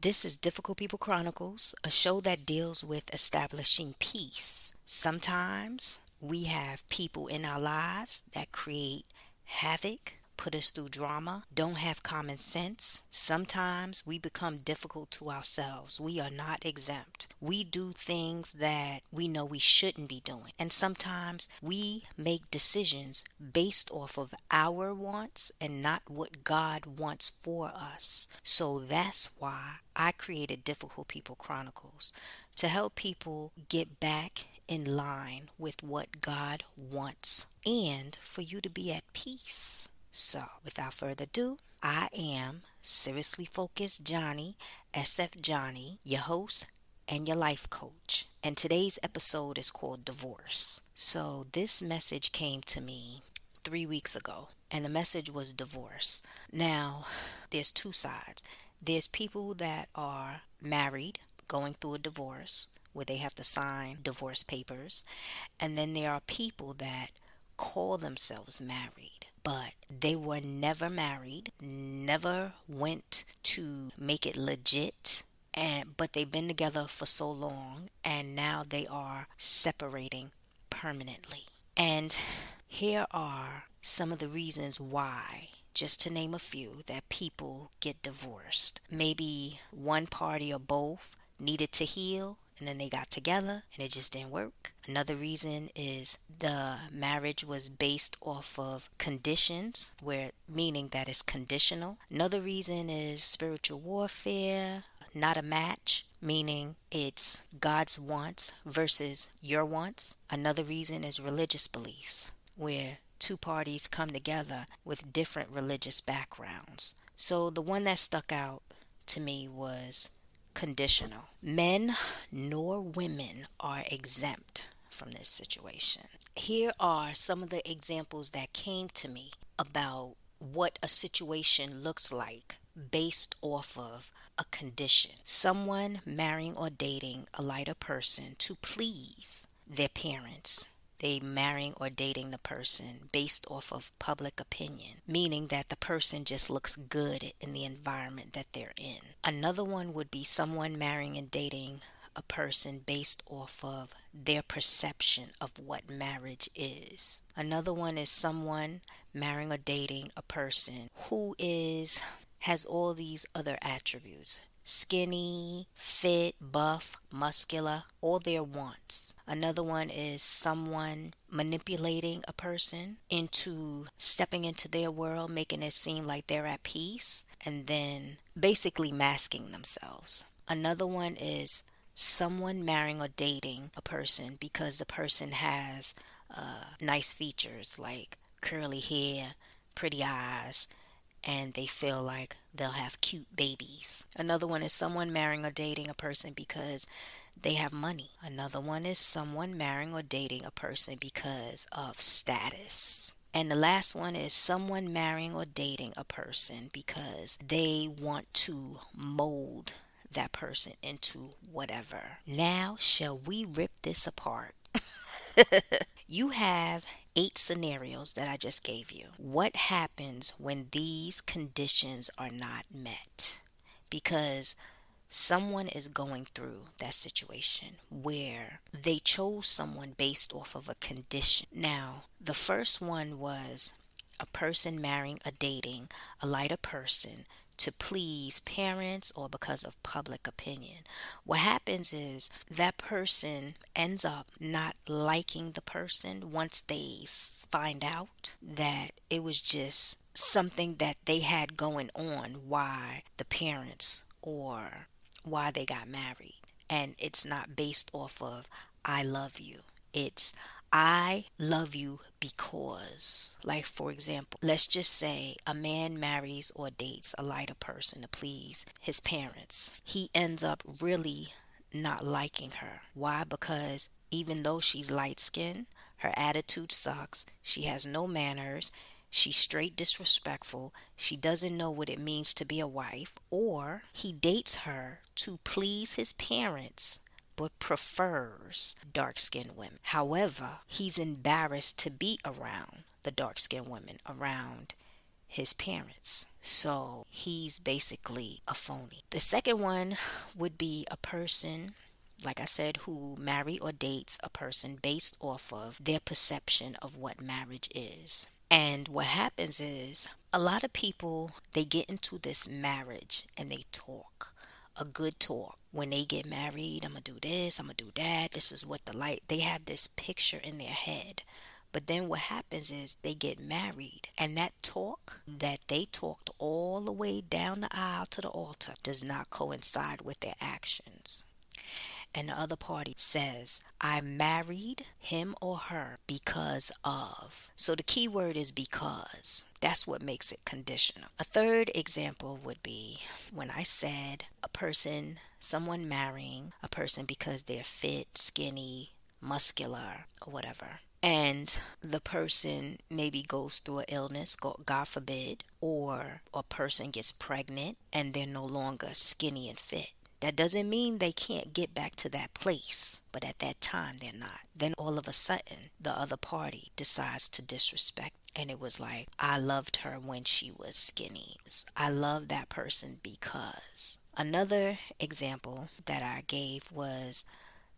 This is Difficult People Chronicles, a show that deals with establishing peace. Sometimes we have people in our lives that create havoc, put us through drama, don't have common sense. Sometimes we become difficult to ourselves. We are not exempt. We do things that we know we shouldn't be doing. And sometimes we make decisions based off of our wants and not what God wants for us. So that's why I created Difficult People Chronicles, to help people get back in line with what God wants and for you to be at peace. So, without further ado, I am Seriously Focused Johnnie, SF Johnnie, your host and your life coach. And today's episode is called Divorce. So, this message came to me 3 weeks ago, and the message was divorce. Now, there's two sides. There's people that are married, going through a divorce, where they have to sign divorce papers. And then there are people that call themselves married, but they were never married, never went to make it legit, but they've been together for so long, and now they are separating permanently. And here are some of the reasons why, just to name a few, that people get divorced. Maybe one party or both needed to heal, and then they got together and it just didn't work. Another reason is the marriage was based off of conditions, meaning that it's conditional. Another reason is spiritual warfare, not a match, meaning it's God's wants versus your wants. Another reason is religious beliefs, where two parties come together with different religious backgrounds. So the one that stuck out to me was conditional. Men nor women are exempt from this situation. Here are some of the examples that came to me about what a situation looks like based off of a condition. Someone marrying or dating a lighter person to please their parents. They marrying or dating the person based off of public opinion, meaning that the person just looks good in the environment that they're in. Another one would be someone marrying and dating a person based off of their perception of what marriage is. Another one is someone marrying or dating a person who has all these other attributes: skinny, fit, buff, muscular, all their wants. Another one is someone manipulating a person into stepping into their world, making it seem like they're at peace, and then basically masking themselves. Another one is someone marrying or dating a person because the person has nice features like curly hair, pretty eyes, and they feel like they'll have cute babies. Another one is someone marrying or dating a person because they have money. Another one is someone marrying or dating a person because of status. And the last one is someone marrying or dating a person because they want to mold that person into whatever. Now, shall we rip this apart? You have 8 scenarios that I just gave you. What happens when these conditions are not met? Because someone is going through that situation where they chose someone based off of a condition. Now, the first one was a person marrying or dating a lighter person to please parents or because of public opinion. What happens is that person ends up not liking the person once they find out that it was just something that they had going on why the parents or why they got married. And it's not based off of I love you. It's I love you because, like, for example, let's just say a man marries or dates a lighter person to please his parents. He ends up really not liking her. Why? Because even though she's light skinned, her attitude sucks. She has no manners. She's straight disrespectful. She doesn't know what it means to be a wife. Or he dates her to please his parents but prefers dark-skinned women. However, he's embarrassed to be around the dark-skinned women, around his parents. So he's basically a phony. The second one would be a person, like I said, who marry or dates a person based off of their perception of what marriage is. And what happens is a lot of people, they get into this marriage and they talk a good talk. When they get married, I'm going to do this, I'm going to do that. This is what the light, they have this picture in their head. But then what happens is they get married, and that talk that they talked all the way down the aisle to the altar does not coincide with their actions. And the other party says, I married him or her because of. So the key word is because. That's what makes it conditional. A third example would be when I said someone marrying a person because they're fit, skinny, muscular, or whatever. And the person maybe goes through an illness, God forbid, or a person gets pregnant and they're no longer skinny and fit. That doesn't mean they can't get back to that place, but at that time they're not. Then all of a sudden, the other party decides to disrespect. And it was like, I loved her when she was skinny. I love that person because. Another example that I gave was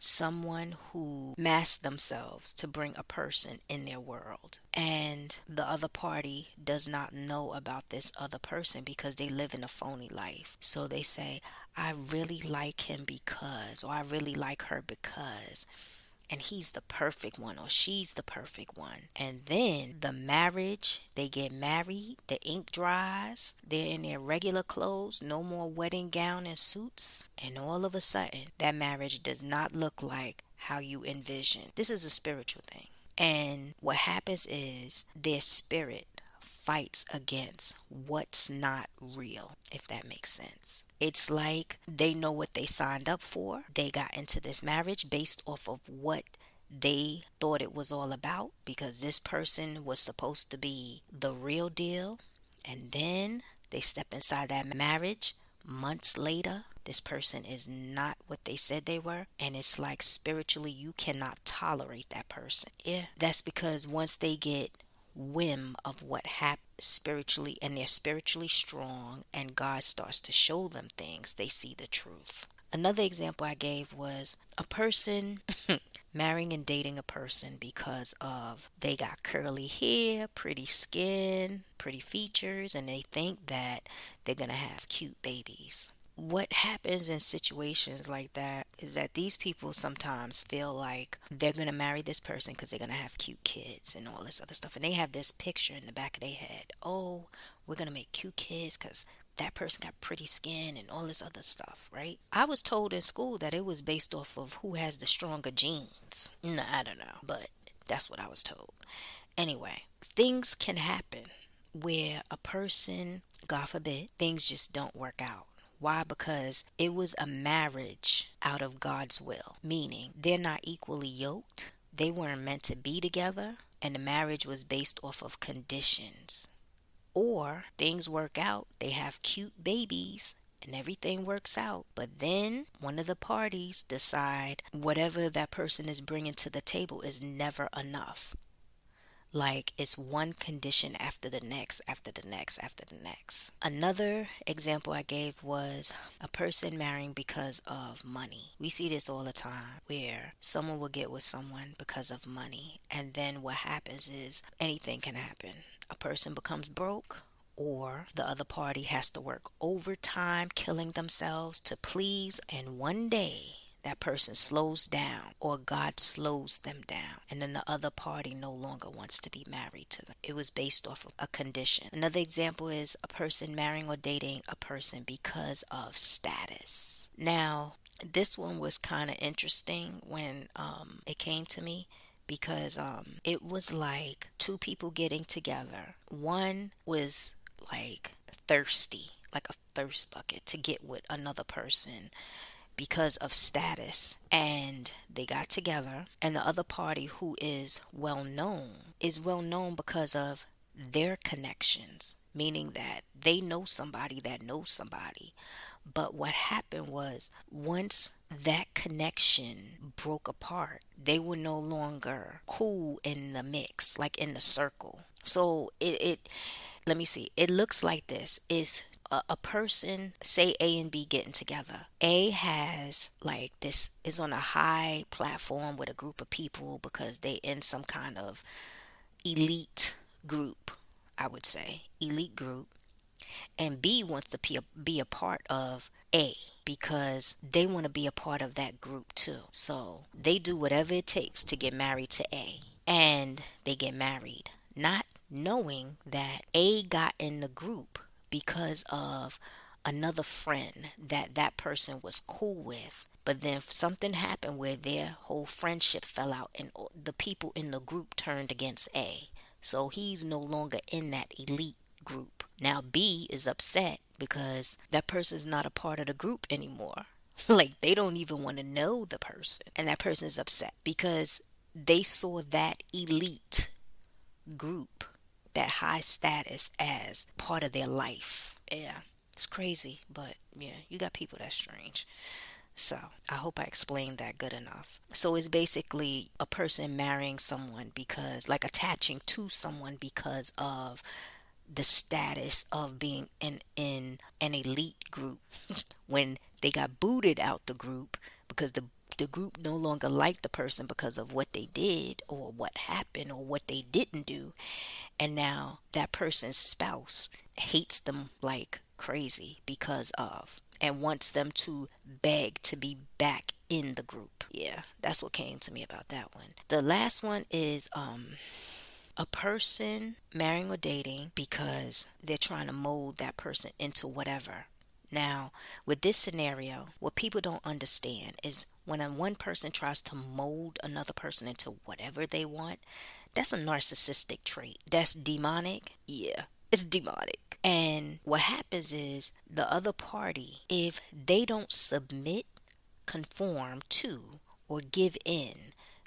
someone who masked themselves to bring a person in their world, and the other party does not know about this other person because they live in a phony life. So they say, I really like him because, or I really like her because, and he's the perfect one or she's the perfect one. And then the marriage, they get married, the ink dries, they're in their regular clothes, no more wedding gown and suits, and all of a sudden that marriage does not look like how you envision. This is a spiritual thing. And what happens is their spirit fights against what's not real, if that makes sense. It's like they know what they signed up for. They got into this marriage based off of what they thought it was all about, because this person was supposed to be the real deal. And then they step inside that marriage. Months later, this person is not what they said they were. And it's like spiritually, you cannot tolerate that person. Yeah, that's because once they get whim of what happened spiritually, and they're spiritually strong, and God starts to show them things, they see the truth. Another example I gave was a person marrying and dating a person because of they got curly hair, pretty skin, pretty features, and they think that they're going to have cute babies. What happens in situations like that is that these people sometimes feel like they're going to marry this person because they're going to have cute kids and all this other stuff. And they have this picture in the back of their head. Oh, we're going to make cute kids because that person got pretty skin and all this other stuff, right? I was told in school that it was based off of who has the stronger genes. No, I don't know, but that's what I was told. Anyway, things can happen where a person, God forbid, things just don't work out. Why? Because it was a marriage out of God's will, meaning they're not equally yoked. They weren't meant to be together, and the marriage was based off of conditions. Or things work out, they have cute babies, and everything works out. But then one of the parties decide whatever that person is bringing to the table is never enough. Like it's one condition after the next, after the next, after the next. Another example I gave was a person marrying because of money. We see this all the time where someone will get with someone because of money. And then what happens is anything can happen. A person becomes broke, or the other party has to work overtime, killing themselves to please. And one day that person slows down, or God slows them down, and then the other party no longer wants to be married to them. It was based off of a condition. Another example is a person marrying or dating a person because of status. Now, this one was kind of interesting when it came to me, because it was like two people getting together. One was like thirsty, like a thirst bucket to get with another person because of status, and they got together. And the other party, who is well known because of their connections, meaning that they know somebody that knows somebody. But what happened was, once that connection broke apart, they were no longer cool in the mix, like in the circle. So it Let me see. It looks like this. Is a person, say A and B getting together. A has like this is on a high platform with a group of people because they in some kind of elite group, I would say. Elite group. And B wants to be a part of A because they want to be a part of that group too. So they do whatever it takes to get married to A. And they get married, not knowing that A got in the group because of another friend that that person was cool with. But then something happened where their whole friendship fell out and the people in the group turned against A. So he's no longer in that elite group. Now B is upset because that person's not a part of the group anymore. Like they don't even want to know the person. And that person is upset because they saw that elite group, that high status, as part of their life. Yeah, it's crazy, but yeah, you got people that's strange. So I hope I explained that good enough. So it's basically a person marrying someone because, like, attaching to someone because of the status of being in an elite group when they got booted out the group because the group no longer liked the person because of what they did or what happened or what they didn't do. And now that person's spouse hates them like crazy because of, and wants them to beg to be back in the group. Yeah, that's what came to me about that one. The last one is a person marrying or dating because they're trying to mold that person into whatever. Now, with this scenario, what people don't understand is when one person tries to mold another person into whatever they want, that's a narcissistic trait. That's demonic. Yeah, it's demonic. And what happens is the other party, if they don't submit, conform to, or give in,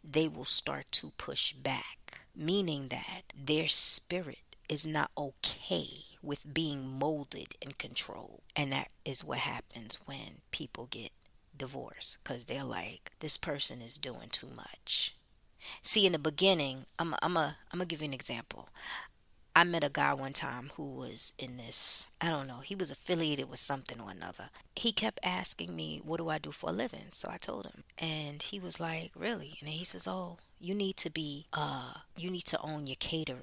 they will start to push back, meaning that their spirit is not okay with being molded and controlled. And that is what happens when people get divorced, because they're like, this person is doing too much. See, in the beginning, I'm gonna give you an example. I met a guy one time who was in this, I don't know, he was affiliated with something or another. He kept asking me, what do I do for a living? So I told him. And he was like, really? And he says, oh, you need to own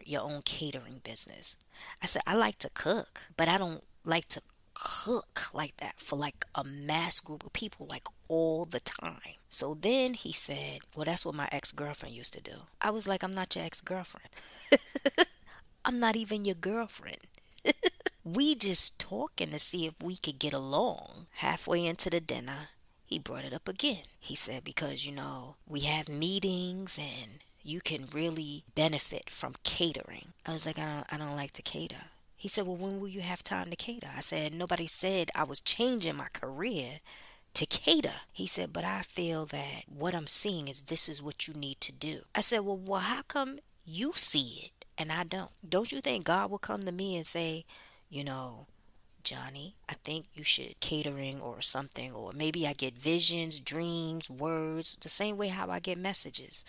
your own catering business. I said, I like to cook, but I don't like to cook like that for like a mass group of people like all the time. So then he said, well, that's what my ex-girlfriend used to do. I was like, I'm not your ex-girlfriend. I'm not even your girlfriend. We just talking to see if we could get along. Halfway into the dinner, he brought it up again. He said, because, we have meetings and you can really benefit from catering. I was like, I don't like to cater. He said, well, when will you have time to cater? I said, nobody said I was changing my career to cater. He said, but I feel that what I'm seeing is this is what you need to do. I said, well, how come you see it and I don't? Don't you think God will come to me and say, Johnnie, I think you should catering or something, or maybe I get visions, dreams, words, the same way how I get messages.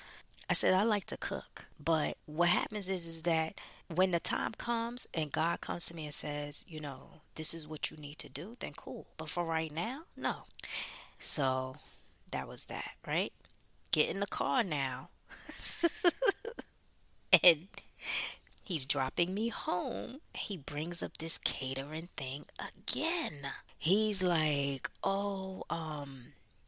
I said, I like to cook, but what happens is that when the time comes and God comes to me and says, this is what you need to do, then cool. But for right now, no. So that was that, right? Get in the car now. And he's dropping me home. He brings up this catering thing again. He's like,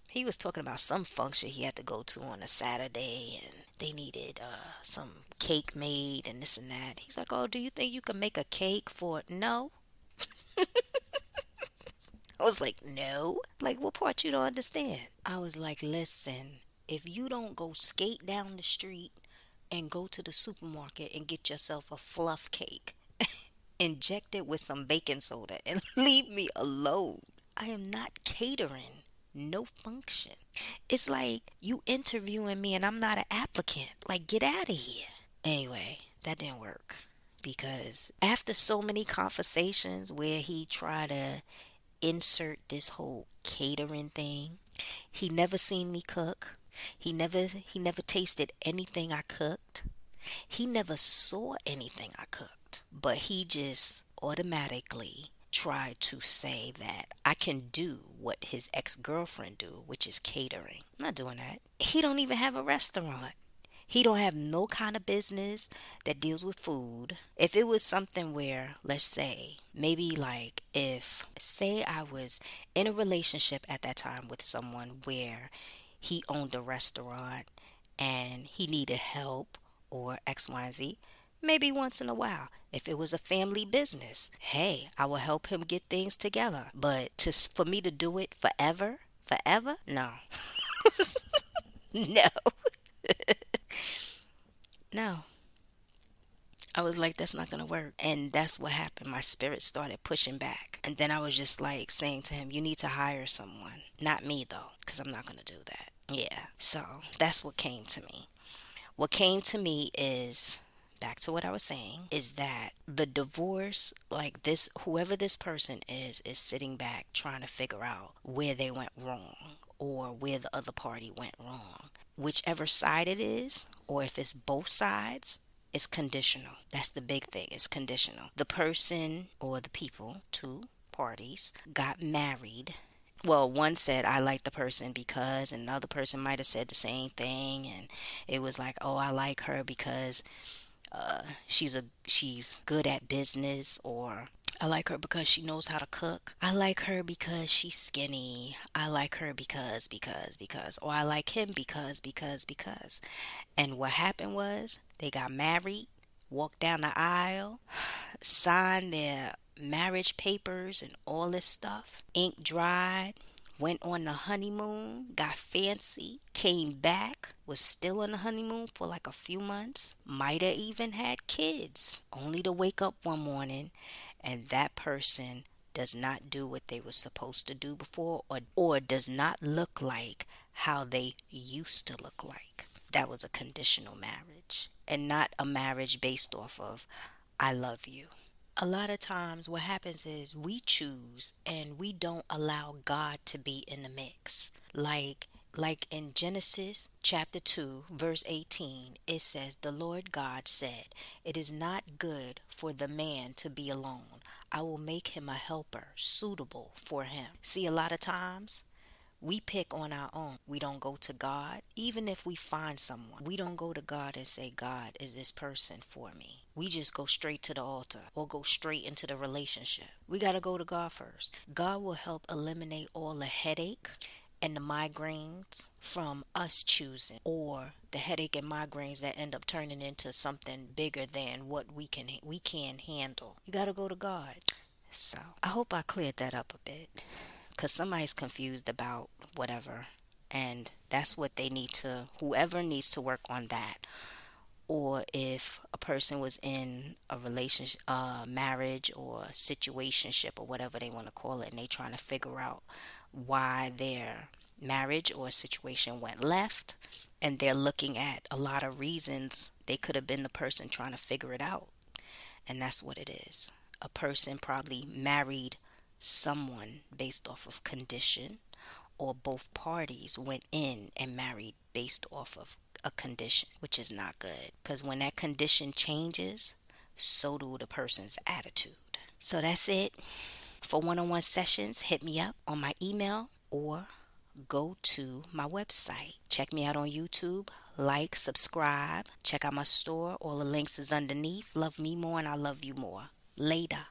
he was talking about some function he had to go to on a Saturday and they needed some cake made and this and that. He's like, oh, do you think you can make a cake for... No. I was like, no. Like, what part you don't understand? I was like, listen, if you don't go skate down the street and go to the supermarket and get yourself a fluff cake, inject it with some baking soda, and leave me alone. I am not catering. No function. It's like you interviewing me and I'm not an applicant. Like, get out of here. Anyway, that didn't work. Because after so many conversations where he tried to insert this whole catering thing, he never seen me cook. He never tasted anything I cooked. He never saw anything I cooked. But he just automatically tried to say that I can do what his ex-girlfriend do, which is catering. I'm not doing that. He don't even have a restaurant. He don't have no kind of business that deals with food. If it was something where, let's say, maybe like if, say I was in a relationship at that time with someone where he owned a restaurant and he needed help or X, Y, and Z, maybe once in a while. If it was a family business, hey, I will help him get things together. But for me to do it forever, no. No. No. I was like, that's not going to work. And that's what happened. My spirit started pushing back. And then I was just like saying to him, you need to hire someone. Not me, though, because I'm not going to do that. Yeah. So that's what came to me. What came to me is, back to what I was saying, is that the divorce, like this, whoever this person is sitting back trying to figure out where they went wrong or where the other party went wrong. Whichever side it is, or if it's both sides, it's conditional. That's the big thing. It's conditional. The person or the people, two parties, got married. Well, one said, I like the person because, and another person might have said the same thing. And it was like, oh, I like her because she's good at business, or I like her because she knows how to cook. I like her because she's skinny. I like her because, or I like him because. And what happened was they got married, walked down the aisle, signed their marriage papers and all this stuff. Ink dried, went on the honeymoon, got fancy, came back, was still on the honeymoon for like a few months, might have even had kids, only to wake up one morning and that person does not do what they were supposed to do before, or does not look like how they used to look like. That was a conditional marriage and not a marriage based off of I love you. A lot of times what happens is we choose and we don't allow God to be in the mix. Like in Genesis chapter 2 verse 18, it says, the Lord God said, it is not good for the man to be alone. I will make him a helper suitable for him. See, a lot of times we pick on our own. We don't go to God. Even if we find someone, we don't go to God and say, God, is this person for me? We just go straight to the altar or go straight into the relationship. We got to go to God first. God will help eliminate all the headache and the migraines from us choosing, or the headache and migraines that end up turning into something bigger than what we can handle. You got to go to God. So I hope I cleared that up a bit, because somebody's confused about whatever, and that's what they need to, whoever needs to work on that. Or if a person was in a relationship, marriage or situationship or whatever they want to call it, and they trying to figure out why their marriage or situation went left, and they're looking at a lot of reasons, they could have been the person trying to figure it out. And that's what it is. A person probably married someone based off of condition, or both parties went in and married based off of a condition, which is not good, because when that condition changes, so do the person's attitude. So that's it. For one-on-one sessions, hit me up on my email or go to my website. Check me out on YouTube, like, subscribe, check out my store. All the links is underneath. Love me more and I love you more. Later.